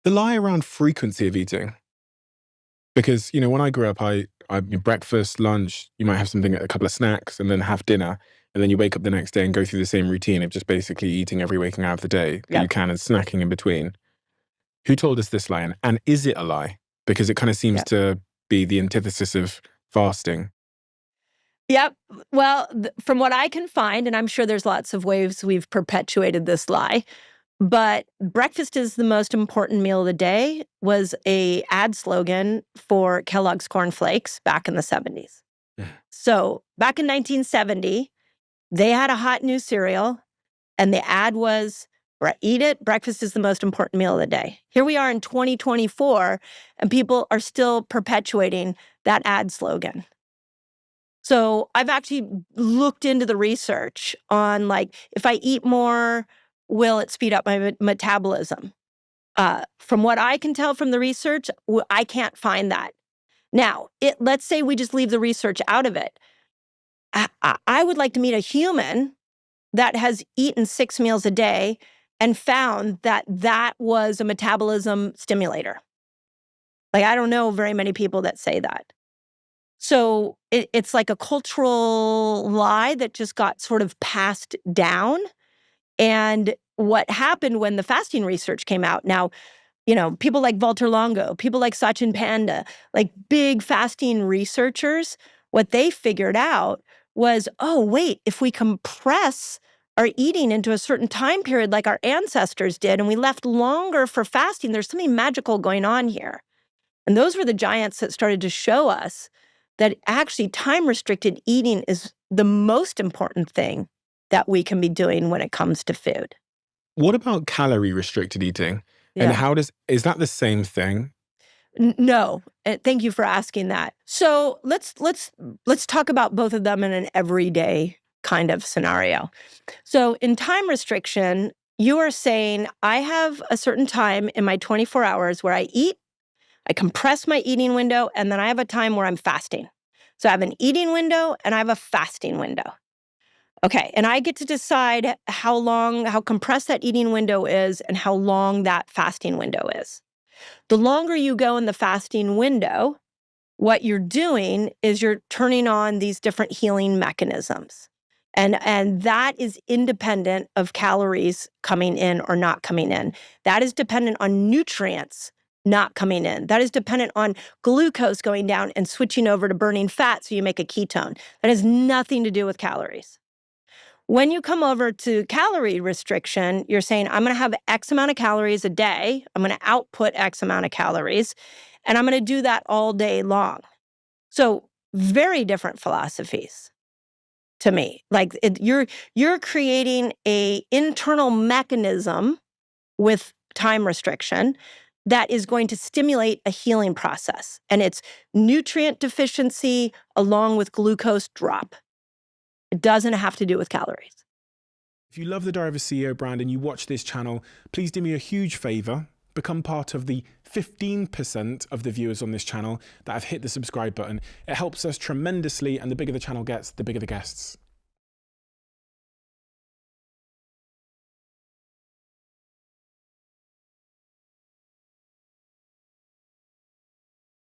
The lie around frequency of eating. Because, when I grew up, I breakfast, lunch, you might have something, a couple of snacks, and then have dinner. And then you wake up the next day and go through the same routine of just basically eating every waking hour of the day that you can and snacking in between. Who told us this lie? And is it a lie? Because it kind of seems to be the antithesis of fasting. Yep. Well, from what I can find, and I'm sure there's lots of ways we've perpetuated this lie, but breakfast is the most important meal of the day was a ad slogan for Kellogg's Corn Flakes back in the 70s. So back in 1970, they had a hot new cereal, and the ad was, eat it, breakfast is the most important meal of the day. Here we are in 2024, and people are still perpetuating that ad slogan. So I've actually looked into the research on, if I eat more, will it speed up my metabolism? From what I can tell from the research, I can't find that. Now, let's say we just leave the research out of it. I would like to meet a human that has eaten 6 meals a day and found that was a metabolism stimulator. I don't know very many people that say that. So it's like a cultural lie that just got sort of passed down. And what happened when the fasting research came out, now, people like Walter Longo, people like Sachin Panda, big fasting researchers, what they figured out was, oh, wait, if we compress our eating into a certain time period like our ancestors did, and we left longer for fasting, there's something magical going on here. And those were the giants that started to show us that actually time-restricted eating is the most important thing that we can be doing when it comes to food. What about calorie-restricted eating? And is that the same thing? No. Thank you for asking that. So let's talk about both of them in an everyday kind of scenario. So in time restriction, you are saying, I have a certain time in my 24 hours where I eat, I compress my eating window, and then I have a time where I'm fasting. So I have an eating window and I have a fasting window. Okay, and I get to decide how compressed that eating window is and how long that fasting window is. The longer you go in the fasting window, what you're doing is you're turning on these different healing mechanisms. And that is independent of calories coming in or not coming in. That is dependent on nutrients not coming in. That is dependent on glucose going down and switching over to burning fat so you make a ketone. That has nothing to do with calories. When you come over to calorie restriction, you're saying, I'm going to have X amount of calories a day. I'm going to output X amount of calories, and I'm going to do that all day long. So very different philosophies to me. You're creating an internal mechanism with time restriction that is going to stimulate a healing process. And it's nutrient deficiency along with glucose drop. It doesn't have to do with calories. If you love the Diary of a CEO brand and you watch this channel, please do me a huge favor. Become part of the 15% of the viewers on this channel that have hit the subscribe button. It helps us tremendously, and the bigger the channel gets, the bigger the guests.